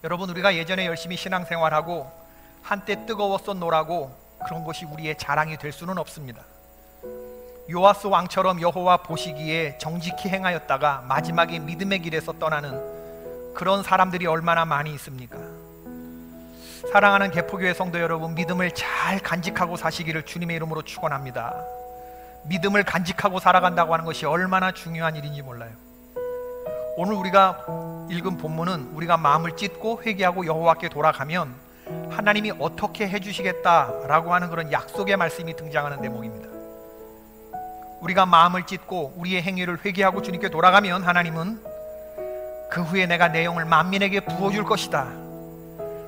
여러분, 우리가 예전에 열심히 신앙생활하고 한때 뜨거웠어 노라고 그런 것이 우리의 자랑이 될 수는 없습니다. 요아스 왕처럼 여호와 보시기에 정직히 행하였다가 마지막에 믿음의 길에서 떠나는 그런 사람들이 얼마나 많이 있습니까? 사랑하는 개포교회 성도 여러분, 믿음을 잘 간직하고 사시기를 주님의 이름으로 축원합니다. 믿음을 간직하고 살아간다고 하는 것이 얼마나 중요한 일인지 몰라요. 오늘 우리가 읽은 본문은 우리가 마음을 찢고 회개하고 여호와께 돌아가면 하나님이 어떻게 해주시겠다라고 하는 그런 약속의 말씀이 등장하는 대목입니다. 우리가 마음을 찢고 우리의 행위를 회개하고 주님께 돌아가면 하나님은 그 후에 내가 내 영을 만민에게 부어줄 것이다.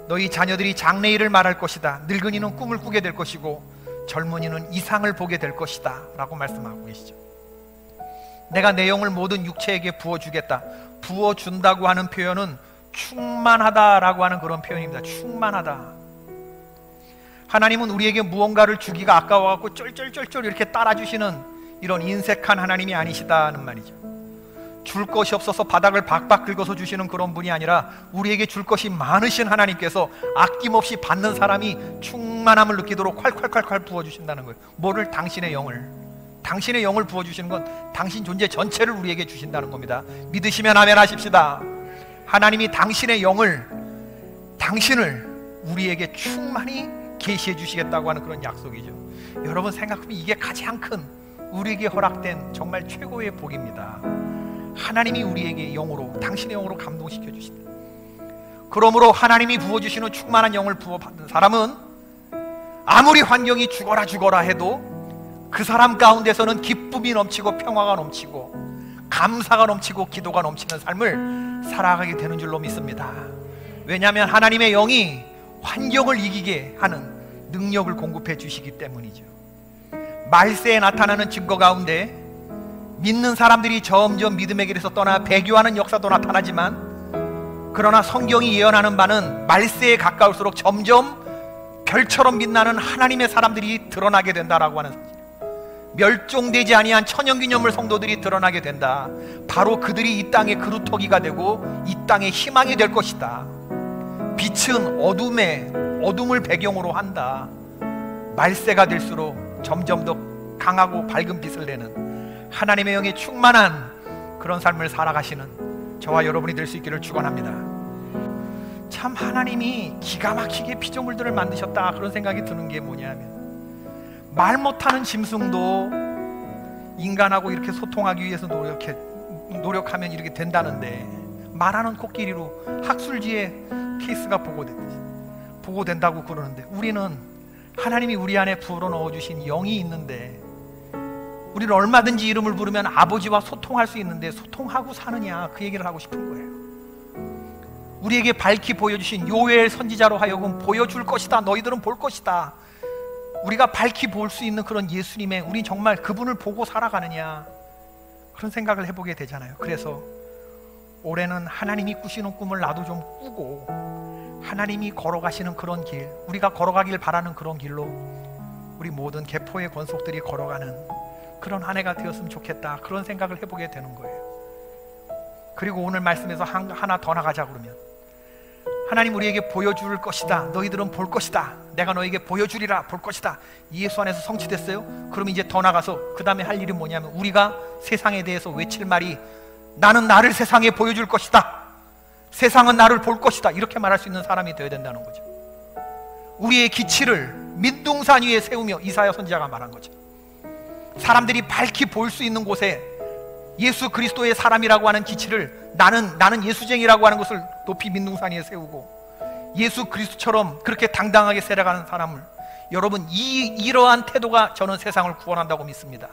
너희 자녀들이 장래일을 말할 것이다. 늙은이는 꿈을 꾸게 될 것이고 젊은이는 이상을 보게 될 것이다 라고 말씀하고 계시죠. 내가 내 영을 모든 육체에게 부어주겠다. 부어준다고 하는 표현은 충만하다라고 하는 그런 표현입니다. 충만하다. 하나님은 우리에게 무언가를 주기가 아까워갖고 쫄쫄쫄쫄 이렇게 따라주시는 이런 인색한 하나님이 아니시다는 말이죠. 줄 것이 없어서 바닥을 박박 긁어서 주시는 그런 분이 아니라 우리에게 줄 것이 많으신 하나님께서 아낌없이 받는 사람이 충만함을 느끼도록 콸콸콸콸 부어주신다는 거예요. 뭐를? 당신의 영을 부어주시는 건 당신 존재 전체를 우리에게 주신다는 겁니다. 믿으시면 아멘 하십시다. 하나님이 당신의 영을, 당신을 우리에게 충만히 계시해 주시겠다고 하는 그런 약속이죠. 여러분, 생각해보면 이게 가장 큰 우리에게 허락된 정말 최고의 복입니다. 하나님이 우리에게 영으로, 당신의 영으로 감동시켜 주신다. 그러므로 하나님이 부어주시는 충만한 영을 부어받는 사람은 아무리 환경이 죽어라 해도 그 사람 가운데서는 기쁨이 넘치고 평화가 넘치고 감사가 넘치고 기도가 넘치는 삶을 살아가게 되는 줄로 믿습니다. 왜냐하면 하나님의 영이 환경을 이기게 하는 능력을 공급해 주시기 때문이죠. 말세에 나타나는 증거 가운데 믿는 사람들이 점점 믿음의 길에서 떠나 배교하는 역사도 나타나지만, 그러나 성경이 예언하는 바는 말세에 가까울수록 점점 별처럼 빛나는 하나님의 사람들이 드러나게 된다라고 하는 사실. 멸종되지 아니한 천연기념물 성도들이 드러나게 된다. 바로 그들이 이 땅의 그루터기가 되고 이 땅의 희망이 될 것이다. 빛은 어둠을 배경으로 한다. 말세가 될수록 점점 더 강하고 밝은 빛을 내는 하나님의 영에 충만한 그런 삶을 살아가시는 저와 여러분이 될 수 있기를 축원합니다. 참 하나님이 기가 막히게 피조물들을 만드셨다, 그런 생각이 드는 게 뭐냐면, 말 못하는 짐승도 인간하고 이렇게 소통하기 위해서 노력하면 이렇게 된다는데, 말하는 코끼리로 학술지에 케이스가 보고된다고 그러는데, 우리는 하나님이 우리 안에 불어넣어주신 영이 있는데, 우리는 얼마든지 이름을 부르면 아버지와 소통할 수 있는데 소통하고 사느냐, 그 얘기를 하고 싶은 거예요. 우리에게 밝히 보여주신 요엘 선지자로 하여금 보여줄 것이다, 너희들은 볼 것이다, 우리가 밝히 볼 수 있는 그런 예수님의, 우리 정말 그분을 보고 살아가느냐, 그런 생각을 해보게 되잖아요. 그래서 올해는 하나님이 꾸시는 꿈을 나도 좀 꾸고, 하나님이 걸어가시는 그런 길, 우리가 걸어가길 바라는 그런 길로 우리 모든 개포의 권속들이 걸어가는 그런 한 해가 되었으면 좋겠다, 그런 생각을 해보게 되는 거예요. 그리고 오늘 말씀에서 하나 더 나가자 그러면, 하나님 우리에게 보여줄 것이다, 너희들은 볼 것이다, 내가 너에게 보여주리라, 볼 것이다, 예수 안에서 성취됐어요? 그럼 이제 더 나가서 그 다음에 할 일은 뭐냐면, 우리가 세상에 대해서 외칠 말이, 나는 나를 세상에 보여줄 것이다, 세상은 나를 볼 것이다, 이렇게 말할 수 있는 사람이 되어야 된다는 거죠. 우리의 기치를 민둥산 위에 세우며, 이사야 선지자가 말한 거죠. 사람들이 밝히 볼 수 있는 곳에 예수 그리스도의 사람이라고 하는 기치를, 나는 예수쟁이라고 하는 것을 높이 민둥산 위에 세우고, 예수 그리스도처럼 그렇게 당당하게 살아가는 사람을, 여러분 이러한 태도가 저는 세상을 구원한다고 믿습니다.